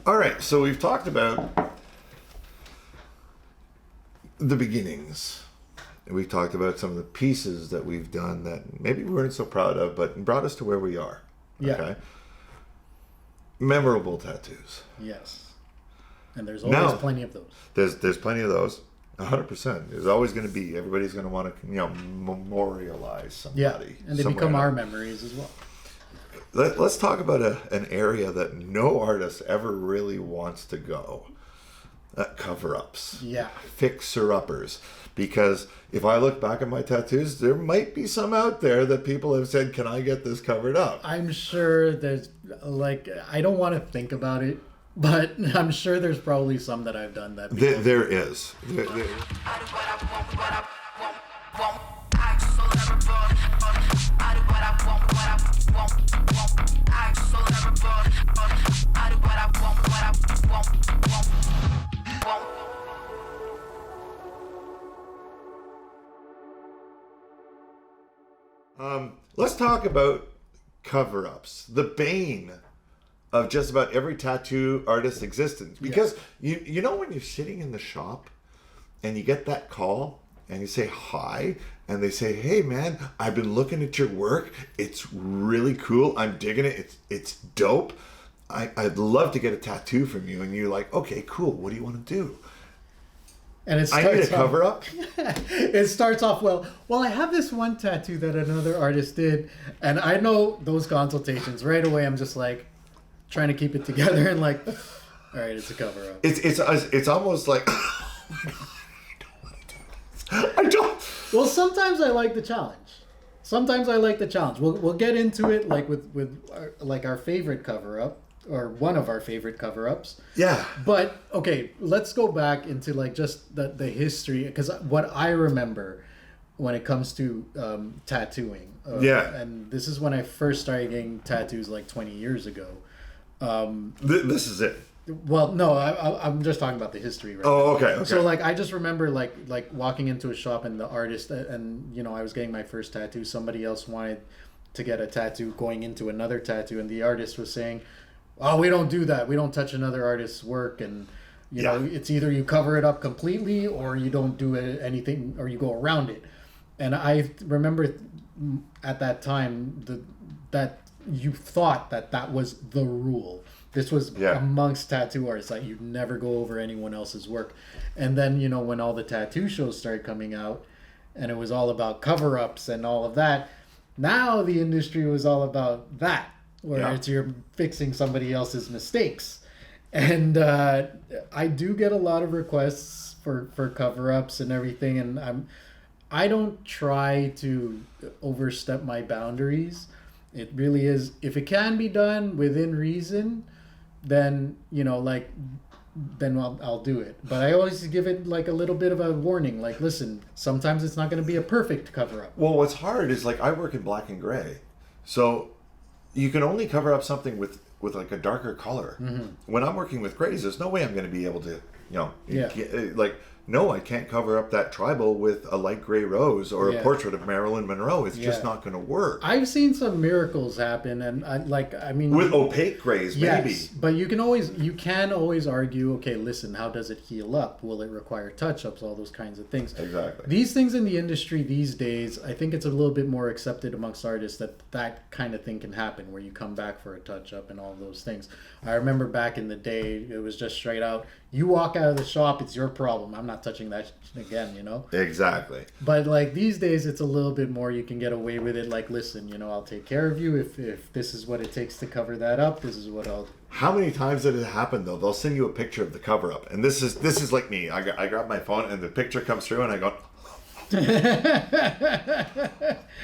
All right, so we've talked about the beginnings. We've talked about some of the pieces that we've done that maybe we weren't so proud of, but brought us to where we are. Yeah. Okay. Memorable tattoos. Yes. And there's always plenty of those. There's plenty of those. 100%. There's always going to be. Everybody's going to want to, memorialize somebody. Yeah, and they become our memories as well. Let's talk about an area that no artist ever really wants to go. Cover-ups. Yeah. Fixer-uppers. Because if I look back at my tattoos, there might be some out there that people have said, can I get this covered up? I'm sure there's, I don't want to think about it, but I'm sure there's probably some that I've done that. There is. Let's talk about cover-ups. The bane of just about every tattoo artist's existence. Because you know when you're sitting in the shop and you get that call and you say hi and they say, hey man, I've been looking at your work. It's really cool. I'm digging it. It's dope. I'd love to get a tattoo from you. And you're like, okay, cool. What do you want to do? And it I need a cover up. It starts off well, I have this one tattoo that another artist did, and I know those consultations right away. I'm just like trying to keep it together and like, all right, it's a cover up. It's almost like oh my God, I don't want to do this. I don't. Well, sometimes I like the challenge. We'll get into it like with our favorite cover up. Or one of our favorite cover-ups. Yeah. But, okay, let's go back into, just the history. Because what I remember when it comes to tattooing. And this is when I first started getting tattoos 20 years ago. This is it. Well, no, I'm just talking about the history right now. Oh, okay. So, I just remember, like walking into a shop and the artist, and, I was getting my first tattoo. Somebody else wanted to get a tattoo going into another tattoo. And the artist was saying, oh, we don't do that. We don't touch another artist's work. And, you know, it's either you cover it up completely or you don't do anything or you go around it. And I remember at that time that you thought that was the rule. This was amongst tattoo artists, that you'd never go over anyone else's work. And then, when all the tattoo shows started coming out and it was all about cover-ups and all of that, now the industry was all about that. Where it's you're fixing somebody else's mistakes. And I do get a lot of requests for cover-ups and everything, and I don't try to overstep my boundaries. It really is, if it can be done within reason, then, then I'll do it. But I always give it a little bit of a warning, listen, sometimes it's not going to be a perfect cover-up. Well, what's hard is I work in black and gray. So you can only cover up something with a darker color. Mm-hmm. When I'm working with grays, there's no way I'm going to be able to, no, I can't cover up that tribal with a light gray rose or a portrait of Marilyn Monroe. It's just not going to work. I've seen some miracles happen, and I mean, with opaque grays, maybe. Yes, but you can always argue. Okay, listen, how does it heal up? Will it require touch-ups? All those kinds of things. Exactly. These things in the industry these days, I think it's a little bit more accepted amongst artists that kind of thing can happen, where you come back for a touch-up and all those things. I remember back in the day, it was just straight out. You walk out of the shop, it's your problem. I'm not touching that again, Exactly. But these days, it's a little bit more. You can get away with it. Listen, I'll take care of you if this is what it takes to cover that up. This is what I'll. How many times did it happen though? They'll send you a picture of the cover up, and this is like me. I grab my phone and the picture comes through, and I go,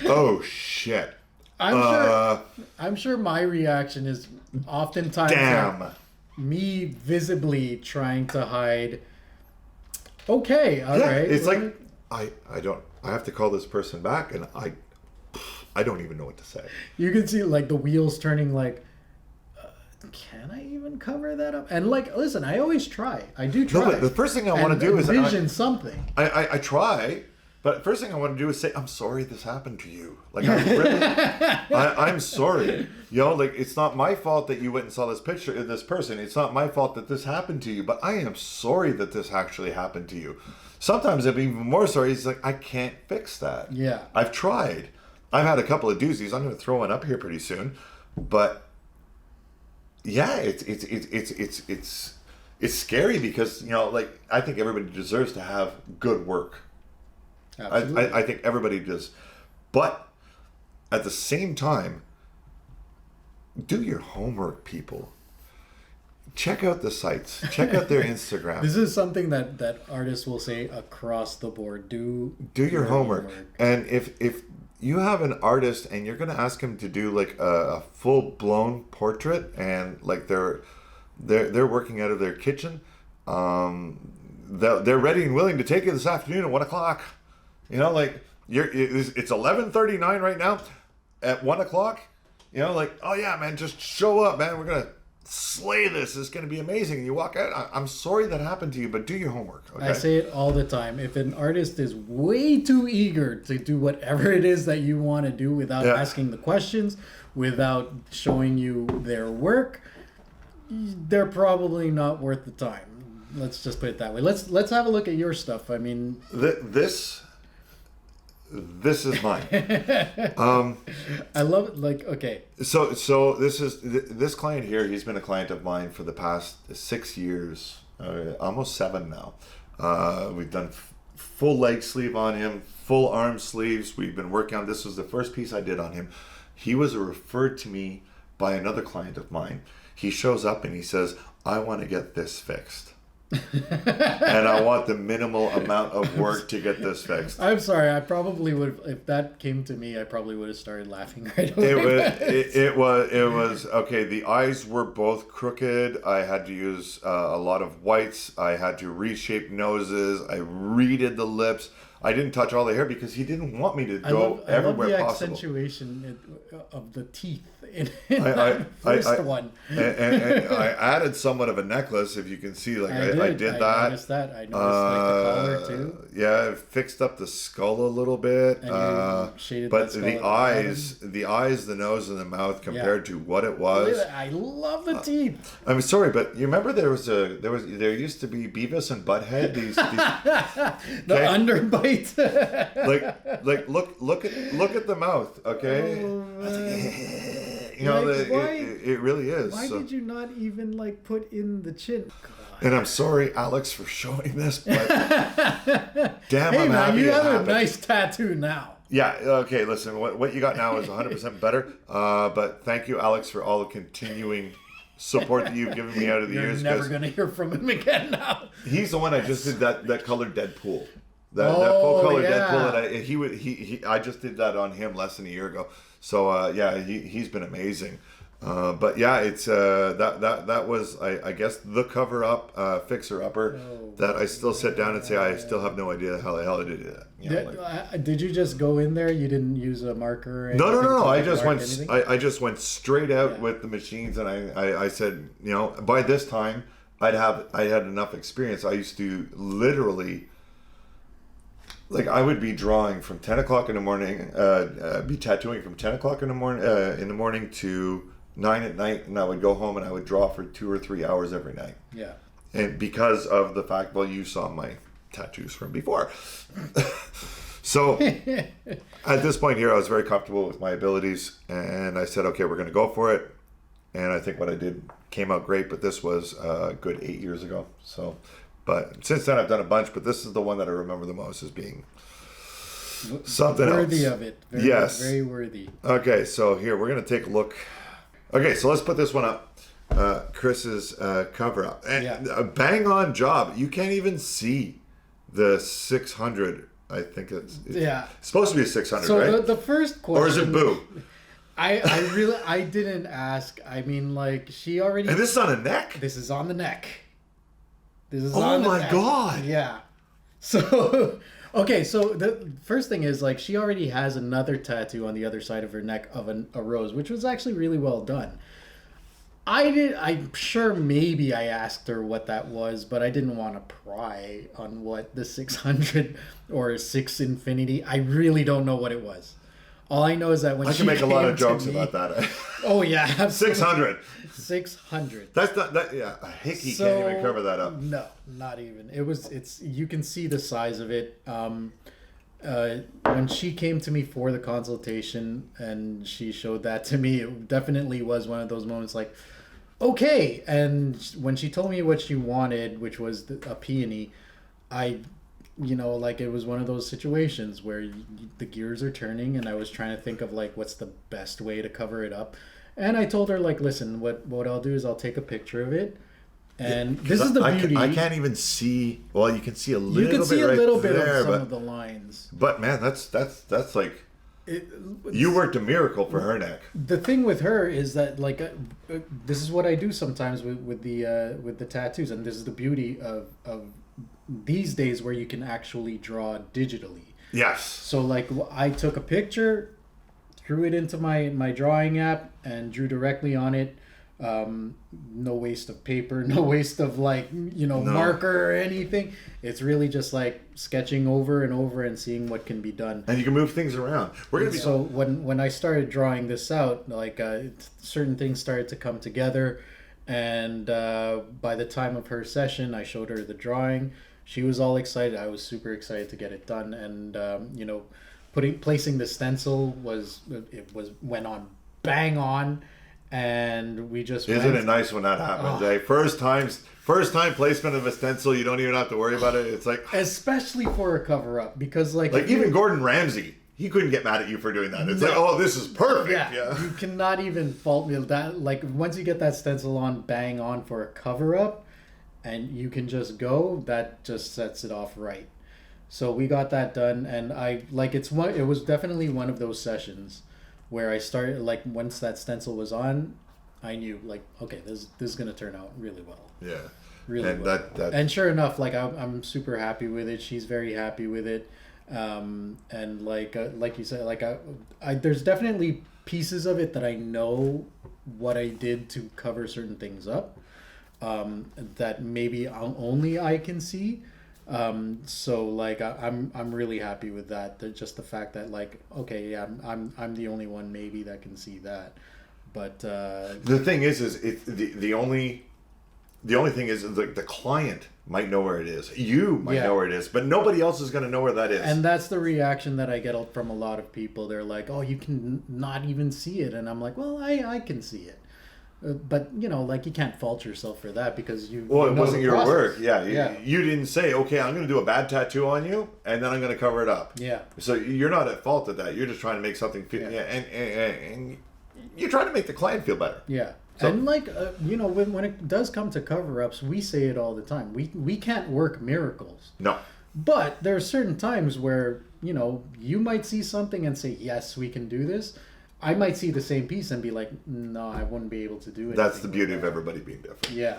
oh shit. I'm sure my reaction is oftentimes. Damn. Me visibly trying to hide. Okay, all right. It's I have to call this person back, and I don't even know what to say. You can see the wheels turning. Can I even cover that up? And listen, I always try. I do try. No, but the first thing I want to do is envision something. I try, But first thing I want to do is say, I'm sorry this happened to you. Like, I'm sorry. You know, like, it's not my fault that you went and saw this picture of this person. It's not my fault that this happened to you. But I am sorry that this actually happened to you. Sometimes I'm even more sorry. It's like, I can't fix that. Yeah. I've tried. I've had a couple of doozies. I'm going to throw one up here pretty soon. But yeah, it's scary because, you know, like, I think everybody deserves to have good work. I think everybody does. But at the same time, do your homework, people. Check out the sites. Check out their Instagram. This is something that artists will say across the board. Do your homework. And if you have an artist and you're going to ask him to do like a full-blown portrait and like they're working out of their kitchen, they're ready and willing to take it this afternoon at 1 o'clock. You know, like, it's 11:39 right now. At 1 o'clock, you know, like, oh yeah, man, just show up, man. We're going to slay this. It's going to be amazing. And you walk out. I'm sorry that happened to you, but do your homework. Okay? I say it all the time. If an artist is way too eager to do whatever it is that you want to do without asking the questions, without showing you their work, they're probably not worth the time. Let's just put it that way. Let's have a look at your stuff. I mean, This is mine. I love it. Like, okay. So this client here. He's been a client of mine for the past 6 years, almost 7 now. We've done full leg sleeve on him, full arm sleeves. We've been working on. This was the first piece I did on him. He was referred to me by another client of mine. He shows up and he says, "I want to get this fixed." And I want the minimal amount of work to get this fixed. I'm sorry. I probably would, if that came to me, I probably would have started laughing right away. It was okay. The eyes were both crooked. I had to use a lot of whites. I had to reshape noses. I redid the lips. I didn't touch all the hair because he didn't want me to go everywhere possible. I love the accentuation of the teeth in that first one. And I added somewhat of a necklace, if you can see. Like I did that. I noticed that. I noticed like the collar too. Yeah, I fixed up the skull a little bit. And shaded but that skull the eyes, the nose, and the mouth compared to what it was. I love the teeth. I'm sorry, but you remember there used to be Beavis and Butthead. These the underbite. like look at the mouth, okay? You know, it really is. Why did you not even like put in the chin? God. And I'm sorry, Alex, for showing this, but damn, hey, I'm man, happy you it have happened. a nice tattoo now. Yeah, okay, listen, what you got now is 100% better. But thank you, Alex, for all the continuing support that you've given me out of the years. You're never going to hear from him again now. He's the one I just did that colored Deadpool. That full color Deadpool, and I just did that on him less than a year ago. So he's been amazing. But yeah, it's that was I guess the cover up fixer upper that I still sit down and say I still have no idea how the hell I did that. You know, did you just go in there? You didn't use a marker? No. I just went straight out with the machines, and I said, you know, by this time I had enough experience. I used to literally. Like, I would be drawing from 10 o'clock in the morning, be tattooing from 10 o'clock in the morning to 9 at night, and I would go home and I would draw for 2 or 3 hours every night. Yeah. And because of the fact, well, you saw my tattoos from before. So, at this point here, I was very comfortable with my abilities, and I said, okay, we're going to go for it. And I think what I did came out great, but this was a good 8 years ago, so... But since then, I've done a bunch, but this is the one that I remember the most as being something worthy else. Of it. Yes. Very worthy. Okay, so here, we're going to take a look. Okay, so let's put this one up. Chris's cover up. And a bang on job. You can't even see the 600. I think it's supposed to be a 600, so right? So the first question... Or is it boo? I didn't ask. I mean, like, she already... And this is on a neck? This is on the neck. This is oh my God. Yeah. So, okay, so the first thing is, like, she already has another tattoo on the other side of her neck of a rose, which was actually really well done. I'm sure maybe I asked her what that was, but I didn't want to pry on what the 600 or 6 Infinity. I really don't know what it was. All I know is that when I she can make a lot of came to jokes me- about that. Oh yeah, absolutely. 600. 600. That's not that. Yeah, a hickey can't even cover that up. No, not even. It's. You can see the size of it. When she came to me for the consultation and she showed that to me, it definitely was one of those moments like, okay. And when she told me what she wanted, which was a peony, like it was one of those situations where the gears are turning, and I was trying to think of like what's the best way to cover it up. And I told her like, listen, what I'll do is I'll take a picture of it. And this is the beauty. I can't even see. Well, you can see a little. You can see bit a right little bit there, of some but, of the lines. But man, that's like you worked a miracle for her neck. The thing with her is that like this is what I do sometimes with the tattoos, and this is the beauty of these days where you can actually draw digitally. Yes. So like I took a picture, threw it into my drawing app, and drew directly on it. No waste of paper, no waste of marker or anything. It's really just like sketching over and over and seeing what can be done. And you can move things around. We're gonna be So when I started drawing this out, like certain things started to come together, and by the time of her session, I showed her the drawing. She was all excited. I was super excited to get it done, and placing the stencil went on bang on. And we just Isn't it nice when that happens? Eh? First time placement of a stencil, you don't even have to worry about it. It's like, especially for a cover up, because like even Gordon Ramsay, he couldn't get mad at you for doing that. It's like, oh, this is perfect. Yeah. You cannot even fault me that. Like once you get that stencil on, bang on for a cover up, and you can just go. That just sets it off right. So we got that done, and it was definitely one of those sessions where I started, like, once that stencil was on, I knew, like, okay, this is going to turn out really well. Yeah. Really well. And sure enough, like, I'm super happy with it. She's very happy with it. And, like you said, like, there's definitely pieces of it that I know what I did to cover certain things up that maybe only I can see. So like I'm really happy with that. Just the fact that like, okay, yeah, I'm the only one maybe that can see that. But the thing is it's the only thing is the client might know where it is. You might know where it is, but nobody else is going to know where that is. And that's the reaction that I get from a lot of people. They're like, "Oh, you can not even see it," and I'm like, "Well, I can see it." But like you can't fault yourself for that because you. Well, it wasn't your work. Yeah, You didn't say, okay, I'm going to do a bad tattoo on you, and then I'm going to cover it up. Yeah. So you're not at fault at that. You're just trying to make something feel. Yeah. And you're trying to make the client feel better. Yeah. So, and like when it does come to cover-ups, we say it all the time. We can't work miracles. No. But there are certain times where you might see something and say, yes, we can do this. I might see the same piece and be like, no, I wouldn't be able to do it. That's the beauty of everybody being different. Yeah.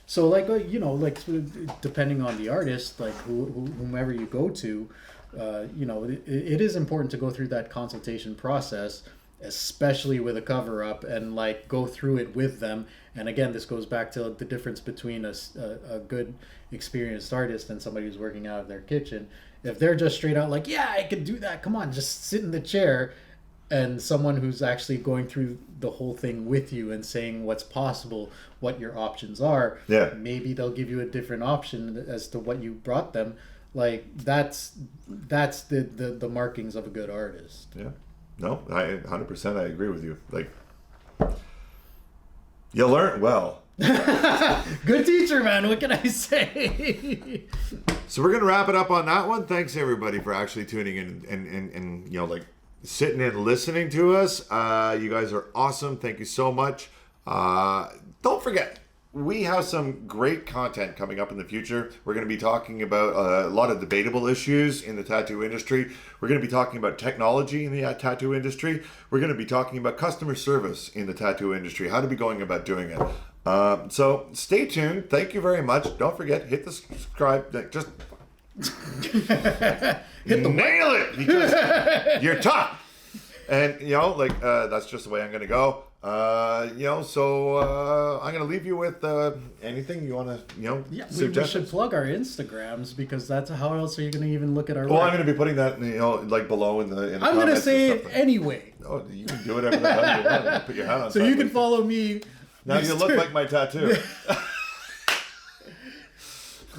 So like, like depending on the artist, like whomever you go to, it is important to go through that consultation process, especially with a cover up, and like go through it with them. And again, this goes back to the difference between a good experienced artist and somebody who's working out of their kitchen. If they're just straight out like, yeah, I can do that, come on, just sit in the chair, and someone who's actually going through the whole thing with you and saying what's possible, what your options are, maybe they'll give you a different option as to what you brought them. Like that's the markings of a good artist. Yeah. No, 100% I agree with you. Like, you learn well. Good teacher, man. What can I say? So we're gonna wrap it up on that one. Thanks everybody for actually tuning in and like sitting in listening to us. You guys are awesome. Thank you so much. Don't forget, we have some great content coming up in the future. We're going to be talking about a lot of debatable issues in the tattoo industry. We're going to be talking about technology in the tattoo industry. We're going to be talking about customer service in the tattoo industry, how to be going about doing it. So stay tuned. Thank you very much. Don't forget, hit the subscribe. Just nail it because you're tough. And that's just the way I'm going to go. I'm gonna leave you with anything you want to, Yeah, we suggest. should plug our Instagrams because that's how else are you going to even look at our Well, work? I'm gonna be putting that, like below in the. I'm going to comments say and it stuff. anyway. Oh, you can do whatever the hell you want. Put your hat on. So you can sideways. follow me. Now you look like my tattoo.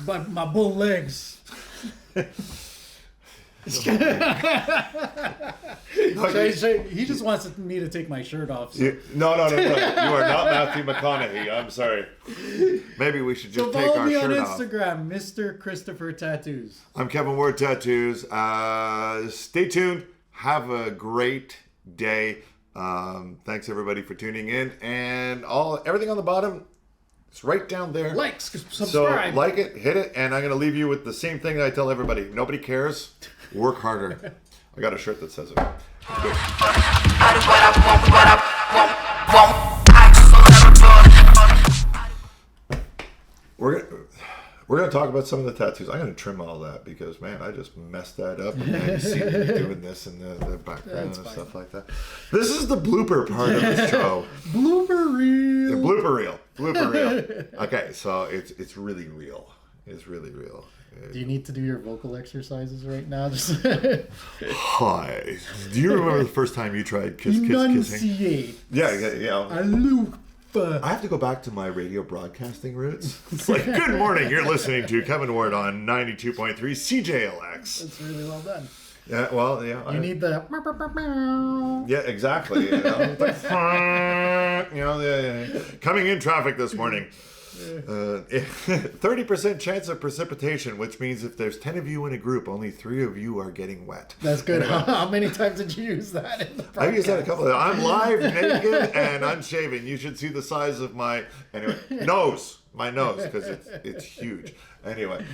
my bull legs. He just wants me to take my shirt off. So. No. You are not Matthew McConaughey. I'm sorry. Maybe we should just So take follow our me on shirt off. Instagram, Mr. Christopher Tattoos. I'm Kevin Ward Tattoos. Stay tuned. Have a great day. Thanks everybody for tuning in, and everything on the bottom. It's right down there. Like, subscribe. So like it, hit it, and I'm going to leave you with the same thing that I tell everybody. Nobody cares. Work harder. I got a shirt that says it. We're gonna talk about some of the tattoos. I'm gonna trim all that because, man, I just messed that up. And now you see me doing this in the background and stuff like that. This is the blooper part of the show. Blooper reel. The blooper reel. Blooper reel. Okay, so it's really real. It's really real. Do you need to do your vocal exercises right now? Just Hi. Do you remember the first time you tried kissing? enunciate. Yeah. A loop. I have to go back to my radio broadcasting roots. It's like, good morning. You're listening to Kevin Ward on 92.3 CJLX. That's really well done. Yeah, well, yeah. You need the. Yeah, exactly. Coming in traffic this morning. 30% chance of precipitation, which means if there's 10 of you in a group, only 3 of you are getting wet. That's good. Anyway. How many times did you use that in the podcast? I've used that a couple of times. I'm live, naked, and unshaven. You should see the size of my nose, because it's huge. Anyway,